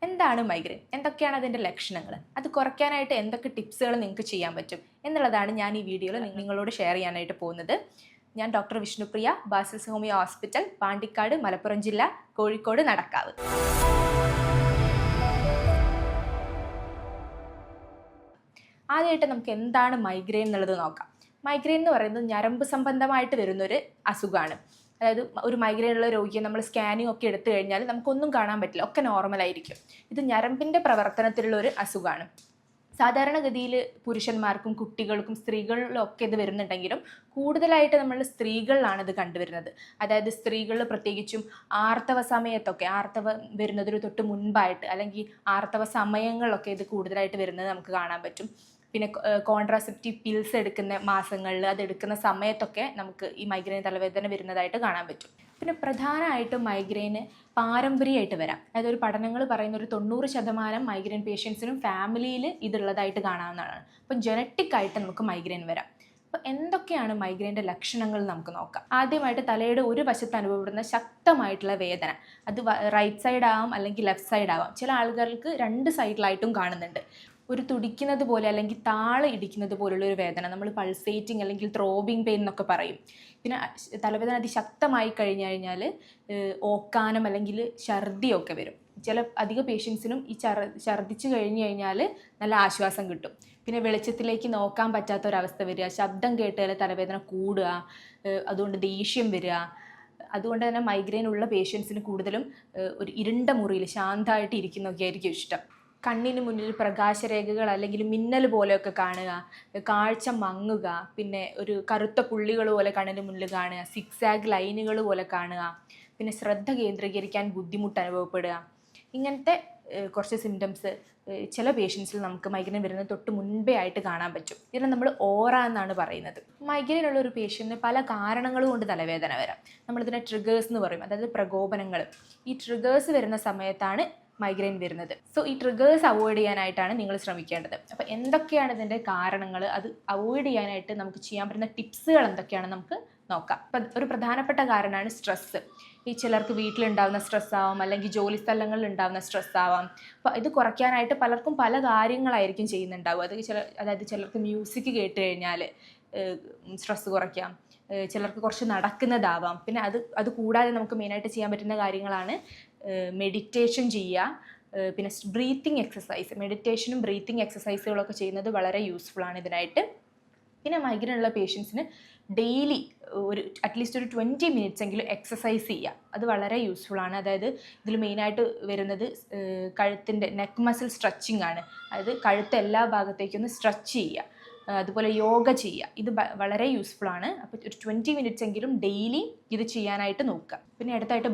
എന്താണ് മൈഗ്രെയിൻ? എന്തൊക്കെയാണ് അതിൻ്റെ ലക്ഷണങ്ങൾ? അത് കുറയ്ക്കാനായിട്ട് എന്തൊക്കെ ടിപ്സുകൾ നിങ്ങൾക്ക് ചെയ്യാൻ പറ്റും എന്നുള്ളതാണ് ഞാൻ ഈ വീഡിയോയിൽ നിങ്ങളോട് ഷെയർ ചെയ്യാനായിട്ട് പോകുന്നത്. ഞാൻ doctor Vishnupriya, Basil's homeo hospital, Pandikkad, Malappuram ജില്ല, കോഴിക്കോട്, നടക്കാവ്. ആദ്യമായിട്ട് നമുക്ക് എന്താണ് മൈഗ്രെയിൻ എന്നുള്ളത് നോക്കാം. മൈഗ്രെയിൻ എന്ന് പറയുന്നത് ഞരമ്പ് സംബന്ധമായിട്ട് വരുന്നൊരു അസുഖമാണ്. അതായത് ഒരു മൈഗ്രെയിൻ ഉള്ള രോഗിയെ നമ്മൾ സ്കാനിങ് ഒക്കെ എടുത്തു കഴിഞ്ഞാൽ നമുക്കൊന്നും കാണാൻ പറ്റില്ല, ഒക്കെ നോർമലായിരിക്കും. ഇത് ഞരമ്പിൻ്റെ പ്രവർത്തനത്തിലുള്ള ഒരു അസുഖമാണ്. സാധാരണഗതിയിൽ പുരുഷന്മാർക്കും കുട്ടികൾക്കും സ്ത്രീകളിലും ഒക്കെ ഇത് വരുന്നുണ്ടെങ്കിലും കൂടുതലായിട്ട് നമ്മൾ സ്ത്രീകളിലാണ് ഇത് കണ്ടുവരുന്നത്. അതായത് സ്ത്രീകളിൽ പ്രത്യേകിച്ചും ആർത്തവ സമയത്തൊക്കെ, ആർത്തവം വരുന്നതിന് തൊട്ട് മുൻപായിട്ട് അല്ലെങ്കിൽ ആർത്തവ സമയങ്ങളിലൊക്കെ ഇത് കൂടുതലായിട്ട് വരുന്നത് നമുക്ക് കാണാൻ പറ്റും. പിന്നെ കോൺട്രാസെപ്റ്റീവ് പിൽസ് എടുക്കുന്ന മാസങ്ങളിൽ, അതെടുക്കുന്ന സമയത്തൊക്കെ നമുക്ക് ഈ മൈഗ്രെയിൻ തലവേദന വരുന്നതായിട്ട് കാണാൻ പറ്റും. പിന്നെ പ്രധാനമായിട്ടും മൈഗ്രെയിന് പാരമ്പര്യമായിട്ട് വരാം. അതായത് ഒരു പഠനങ്ങൾ പറയുന്ന ഒരു 90% മൈഗ്രെയിൻ പേഷ്യൻസിനും ഫാമിലിയിൽ ഇതുള്ളതായിട്ട് കാണാവുന്നതാണ്. അപ്പം ജനറ്റിക് ആയിട്ട് നമുക്ക് മൈഗ്രെയിൻ വരാം. അപ്പോൾ എന്തൊക്കെയാണ് മൈഗ്രെയിൻ്റെ ലക്ഷണങ്ങൾ നമുക്ക് നോക്കാം. ആദ്യമായിട്ട് തലയുടെ ഒരു വശത്ത് അനുഭവപ്പെടുന്ന ശക്തമായിട്ടുള്ള വേദന. അത് റൈറ്റ് സൈഡ് ആവാം അല്ലെങ്കിൽ ലെഫ്റ്റ് സൈഡ് ആവാം. ചില ആളുകൾക്ക് രണ്ട് സൈഡിലായിട്ടും കാണുന്നുണ്ട്. ഒരു തുടിക്കുന്നത് പോലെ അല്ലെങ്കിൽ താള ഇടിക്കുന്നത് പോലുള്ള ഒരു വേദന, നമ്മൾ പൾസേറ്റിംഗ് അല്ലെങ്കിൽ ത്രോബിങ് പെയിൻ എന്നൊക്കെ പറയും. പിന്നെ തലവേദന അതിശക്തമായി കഴിഞ്ഞാൽ ഓക്കാനം അല്ലെങ്കിൽ ഛർദിയൊക്കെ വരും. അധിക പേഷ്യൻസിനും ഈ ഛർദിച്ച് കഴിഞ്ഞ് കഴിഞ്ഞാൽ നല്ല ആശ്വാസം കിട്ടും. പിന്നെ വെളിച്ചത്തിലേക്ക് നോക്കാൻ പറ്റാത്തൊരവസ്ഥ വരിക, ശബ്ദം കേട്ടാൽ തലവേദന കൂടുക, അതുകൊണ്ട് ദേഷ്യം വരിക. അതുകൊണ്ട് തന്നെ മൈഗ്രെയിൻ ഉള്ള പേഷ്യൻസിന് കൂടുതലും ഒരു ഇരുണ്ട മുറിയിൽ ശാന്തമായിട്ട് ഇരിക്കുന്നതൊക്കെ ആയിരിക്കും ഇഷ്ടം. കണ്ണിന് മുന്നിൽ പ്രകാശരേഖകൾ അല്ലെങ്കിൽ മിന്നൽ പോലെയൊക്കെ കാണുക, കാഴ്ച മങ്ങുക, പിന്നെ ഒരു കറുത്ത പുള്ളികൾ പോലെ കണ്ണിന് മുന്നിൽ കാണുക, സിക്സാഗ് ലൈനുകൾ പോലെ കാണുക, പിന്നെ ശ്രദ്ധ കേന്ദ്രീകരിക്കാൻ ബുദ്ധിമുട്ട് അനുഭവപ്പെടുക. ഇങ്ങനത്തെ കുറച്ച് സിംറ്റംസ് ചില പേഷ്യൻസിൽ നമുക്ക് മൈഗ്രെയിൻ വരുന്നത് തൊട്ട് മുൻപേ ആയിട്ട് കാണാൻ പറ്റും. ഇതിനെ നമ്മൾ ഓറ എന്നാണ് പറയുന്നത്. മൈഗ്രെയിൻ ഉള്ള ഒരു പേഷ്യൻറ്റിന് പല കാരണങ്ങൾ കൊണ്ട് തലവേദന വരാം. നമ്മളിതിനെ ട്രിഗേഴ്സ് എന്ന് പറയും, അതായത് പ്രകോപനങ്ങൾ. ഈ ട്രിഗേഴ്സ് വരുന്ന സമയത്താണ് മൈഗ്രെയിൻ വരുന്നത്. സോ ഈ ട്രിഗേഴ്സ് അവോയ്ഡ് ചെയ്യാനായിട്ടാണ് നിങ്ങൾ ശ്രമിക്കേണ്ടത്. അപ്പോൾ എന്തൊക്കെയാണ് ഇതിൻ്റെ കാരണങ്ങൾ, അത് അവോയ്ഡ് ചെയ്യാനായിട്ട് നമുക്ക് ചെയ്യാൻ പറ്റുന്ന ടിപ്സുകൾ എന്തൊക്കെയാണ് നമുക്ക് നോക്കാം. അപ്പം ഒരു പ്രധാനപ്പെട്ട കാരണമാണ് സ്ട്രെസ്സ്. ഈ ചിലർക്ക് വീട്ടിലുണ്ടാകുന്ന സ്ട്രെസ് ആവാം, അല്ലെങ്കിൽ ജോലി സ്ഥലങ്ങളിൽ ഉണ്ടാകുന്ന സ്ട്രെസ് ആവാം. അപ്പോൾ ഇത് കുറയ്ക്കാനായിട്ട് പലർക്കും പല കാര്യങ്ങളായിരിക്കും ചെയ്യുന്നുണ്ടാവും. അതായത് ചിലർക്ക് മ്യൂസിക് കേട്ട് കഴിഞ്ഞാൽ സ്ട്രെസ് കുറയ്ക്കാം, ചിലർക്ക് കുറച്ച് നടക്കുന്നതാവാം. പിന്നെ അത് കൂടാതെ നമുക്ക് മെയിനായിട്ട് ചെയ്യാൻ പറ്റുന്ന കാര്യങ്ങളാണ് മെഡിറ്റേഷൻ ചെയ്യുക, പിന്നെ ബ്രീത്തിങ് എക്സസൈസ്. മെഡിറ്റേഷനും ബ്രീത്തിങ് എക്സസൈസുകളൊക്കെ ചെയ്യുന്നത് വളരെ യൂസ്ഫുള്ളാണ് ഇതിനായിട്ട്. പിന്നെ മൈഗ്രെയിൻ ഉള്ള പേഷ്യൻസിന് ഡെയിലി അറ്റ്ലീസ്റ്റ് ഒരു 20 മിനിറ്റ്സ് എങ്കിലും എക്സസൈസ് ചെയ്യുക. അത് വളരെ യൂസ്ഫുള്ളാണ്. അതായത് ഇതിൽ മെയിനായിട്ട് വരുന്നത് കഴുത്തിൻ്റെ നെക്ക് മസിൽ സ്ട്രെച്ചിങ് ആണ്. അതായത് കഴുത്ത് എല്ലാ ഭാഗത്തേക്കൊന്ന് സ്ട്രെച്ച് ചെയ്യുക. അതുപോലെ യോഗ ചെയ്യുക. ഇത് വളരെ യൂസ്ഫുള്ളാണ്. അപ്പോൾ ഒരു 20 മിനിറ്റ്സ് എങ്കിലും ഡെയിലി ഇത് ചെയ്യാനായിട്ട് നോക്കുക. പിന്നെ അടുത്തായിട്ട്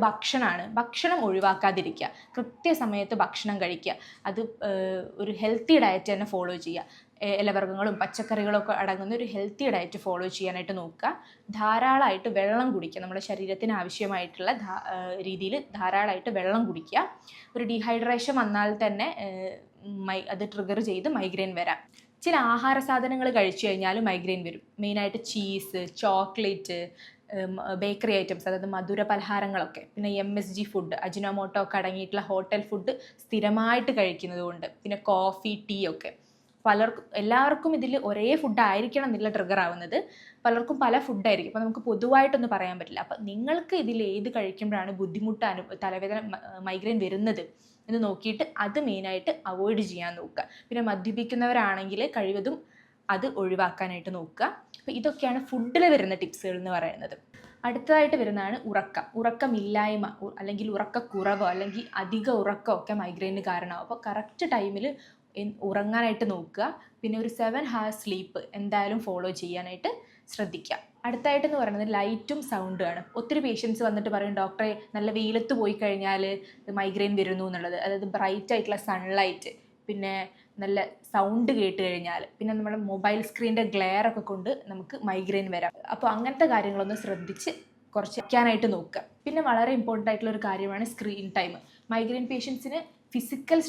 ഭക്ഷണം ഒഴിവാക്കാതിരിക്കുക. കൃത്യസമയത്ത് ഭക്ഷണം കഴിക്കുക. അത് ഒരു ഹെൽത്തി ഡയറ്റ് തന്നെ ഫോളോ ചെയ്യുക. ഇലവർഗ്ഗങ്ങളും പച്ചക്കറികളും ഒക്കെ അടങ്ങുന്ന ഒരു ഹെൽത്തി ഡയറ്റ് ഫോളോ ചെയ്യാനായിട്ട് നോക്കുക. ധാരാളമായിട്ട് വെള്ളം കുടിക്കുക. നമ്മുടെ ശരീരത്തിന് ആവശ്യമായിട്ടുള്ള രീതിയിൽ ധാരാളമായിട്ട് വെള്ളം കുടിക്കുക. ഒരു ഡീഹൈഡ്രേഷൻ വന്നാൽ തന്നെ അത് ട്രിഗർ ചെയ്ത് മൈഗ്രെയിൻ വരാം. ചില ആഹാര സാധനങ്ങൾ കഴിച്ചു കഴിഞ്ഞാൽ മൈഗ്രെയിൻ വരും. മെയിനായിട്ട് ചീസ്, ചോക്ലേറ്റ്, ബേക്കറി ഐറ്റംസ്, അതായത് മധുര പലഹാരങ്ങളൊക്കെ. പിന്നെ MSG ഫുഡ്, അജിനോമോട്ടോ ഒക്കെ അടങ്ങിയിട്ടുള്ള ഹോട്ടൽ ഫുഡ് സ്ഥിരമായിട്ട് കഴിക്കുന്നത് കൊണ്ട്. പിന്നെ കോഫി, ടീ ഒക്കെ. എല്ലാവർക്കും ഇതിൽ ഒരേ ഫുഡ് ആയിരിക്കണം എന്നില്ല ട്രിഗർ ആവുന്നത്. പലർക്കും പല ഫുഡായിരിക്കും. അപ്പോൾ നമുക്ക് പൊതുവായിട്ടൊന്നും പറയാൻ പറ്റില്ല. അപ്പോൾ നിങ്ങൾക്ക് ഇതിൽ ഏത് കഴിക്കുമ്പോഴാണ് തലവേദന മൈഗ്രെയിൻ വരുന്നത് എന്ന് നോക്കിയിട്ട് അത് മെയിനായിട്ട് അവോയ്ഡ് ചെയ്യാൻ നോക്കുക. പിന്നെ മദ്യപിക്കുന്നവരാണെങ്കിൽ കഴിവതും അത് ഒഴിവാക്കാനായിട്ട് നോക്കുക. അപ്പോൾ ഇതൊക്കെയാണ് ഫുഡിൽ വരുന്ന ടിപ്സുകൾ എന്ന് പറയുന്നത്. അടുത്തതായിട്ട് വരുന്നതാണ് ഉറക്കമില്ലായ്മ അല്ലെങ്കിൽ ഉറക്കക്കുറവോ അല്ലെങ്കിൽ അധിക ഉറക്കമൊക്കെ മൈഗ്രെയിന് കാരണമാവും. അപ്പോൾ കറക്റ്റ് ടൈമിൽ ഉറങ്ങാനായിട്ട് നോക്കുക. പിന്നെ ഒരു 7 hours സ്ലീപ്പ് എന്തായാലും ഫോളോ ചെയ്യാനായിട്ട് ശ്രദ്ധിക്കുക. അടുത്തായിട്ടെന്ന് പറയുന്നത് ലൈറ്റും സൗണ്ടുമാണ്. ഒത്തിരി പേഷ്യൻസ് വന്നിട്ട് പറയും, ഡോക്ടറെ നല്ല വെയിലത്ത് പോയി കഴിഞ്ഞാൽ മൈഗ്രെയിൻ വരുന്നു എന്നുള്ളത്. അതായത് ബ്രൈറ്റ് ആയിട്ടുള്ള സൺലൈറ്റ്, പിന്നെ നല്ല സൗണ്ട് കേട്ട് കഴിഞ്ഞാൽ, പിന്നെ നമ്മുടെ മൊബൈൽ സ്ക്രീനിൻ്റെ ഗ്ലെയർ ഒക്കെ കൊണ്ട് നമുക്ക് മൈഗ്രെയിൻ വരാം. അപ്പോൾ അങ്ങനത്തെ കാര്യങ്ങളൊന്ന് ശ്രദ്ധിച്ച് കുറയ്ക്കാനായിട്ട് നോക്കുക. പിന്നെ വളരെ ഇമ്പോർട്ടൻ്റ് ആയിട്ടുള്ള ഒരു കാര്യമാണ് സ്ക്രീൻ ടൈം. മൈഗ്രെയിൻ പേഷ്യൻസിന് ഫിസിക്കൽ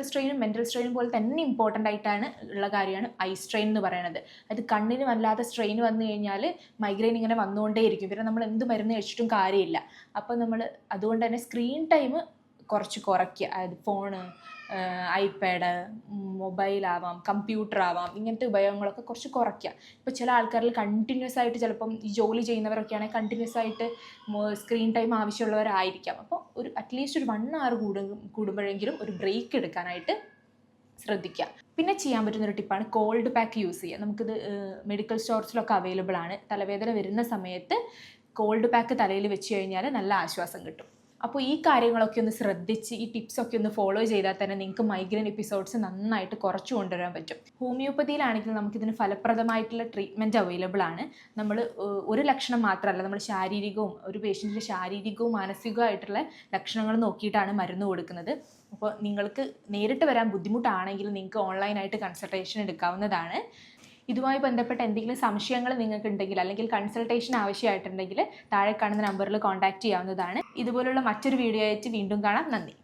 സ്ട്രെയിനും മെൻ്റൽ സ്ട്രെയിനും പോലെ തന്നെ ഇമ്പോർട്ടൻ്റ് ആയിട്ടാണ് ഉള്ള കാര്യമാണ് ഐ സ്ട്രെയിൻ എന്ന് പറയുന്നത്. അത് കണ്ണിന് വല്ലാത്ത സ്ട്രെയിൻ വന്നു കഴിഞ്ഞാൽ മൈഗ്രെയിൻ ഇങ്ങനെ വന്നുകൊണ്ടേയിരിക്കും. പിന്നെ നമ്മൾ എന്ത് മരുന്ന് കഴിച്ചിട്ടും കാര്യമില്ല. അപ്പോൾ നമ്മൾ അതുകൊണ്ട് തന്നെ സ്ക്രീൻ ടൈം കുറച്ച് കുറയ്ക്കുക. അതായത് ഫോണ്, ഐപാഡ്, മൊബൈലാവാം, കമ്പ്യൂട്ടർ ആവാം, ഇങ്ങനത്തെ ഉപയോഗങ്ങളൊക്കെ കുറച്ച് കുറയ്ക്കുക. ഇപ്പോൾ ചില ആൾക്കാരിൽ കണ്ടിന്യൂസ് ആയിട്ട് ചിലപ്പം ഈ ജോലി ചെയ്യുന്നവരൊക്കെയാണെങ്കിൽ കണ്ടിന്യൂസ് ആയിട്ട് സ്ക്രീൻ ടൈം ആവശ്യമുള്ളവരായിരിക്കാം. അപ്പോൾ ഒരു അറ്റ്ലീസ്റ്റ് ഒരു 1 hour കൂടുമ്പോഴെങ്കിലും ഒരു ബ്രേക്ക് എടുക്കാനായിട്ട് ശ്രദ്ധിക്കുക. പിന്നെ ചെയ്യാൻ പറ്റുന്നൊരു ടിപ്പാണ് കോൾഡ് പാക്ക് യൂസ് ചെയ്യുക. നമുക്കിത് മെഡിക്കൽ സ്റ്റോർസിലൊക്കെ അവൈലബിൾ ആണ്. തലവേദന വരുന്ന സമയത്ത് കോൾഡ് പാക്ക് തലയിൽ വെച്ച് കഴിഞ്ഞാൽ നല്ല ആശ്വാസം കിട്ടും. അപ്പോൾ ഈ കാര്യങ്ങളൊക്കെ ഒന്ന് ശ്രദ്ധിച്ച് ഈ ടിപ്സൊക്കെ ഒന്ന് ഫോളോ ചെയ്താൽ തന്നെ നിങ്ങൾക്ക് മൈഗ്രെയിൻ എപ്പിസോഡ്സ് നന്നായിട്ട് കുറച്ചു കൊണ്ടുവരാൻ പറ്റും. ഹോമിയോപ്പതിയിലാണെങ്കിൽ നമുക്കിതിന് ഫലപ്രദമായിട്ടുള്ള ട്രീറ്റ്മെൻറ്റ് അവൈലബിൾ ആണ്. നമ്മൾ ഒരു ലക്ഷണം മാത്രമല്ല, നമ്മൾ ശാരീരികവും ഒരു പേഷ്യൻറ്റിൻ്റെ ശാരീരികവും മാനസികവുമായിട്ടുള്ള ലക്ഷണങ്ങൾ നോക്കിയിട്ടാണ് മരുന്ന് കൊടുക്കുന്നത്. അപ്പോൾ നിങ്ങൾക്ക് നേരിട്ട് വരാൻ ബുദ്ധിമുട്ടാണെങ്കിൽ നിങ്ങൾക്ക് ഓൺലൈനായിട്ട് കൺസൾട്ടേഷൻ എടുക്കാവുന്നതാണ്. ഇതുമായി ബന്ധപ്പെട്ട എന്തെങ്കിലും സംശയങ്ങൾ നിങ്ങൾക്ക് ഉണ്ടെങ്കിൽ അല്ലെങ്കിൽ കൺസൾട്ടേഷൻ ആവശ്യമായിട്ടുണ്ടെങ്കിൽ താഴെ കാണുന്ന നമ്പറിൽ കോൺടാക്റ്റ് ചെയ്യാവുന്നതാണ്. ഇതുപോലുള്ള മറ്റൊരു വീഡിയോ ആയിട്ട് വീണ്ടും കാണാം. നന്ദി.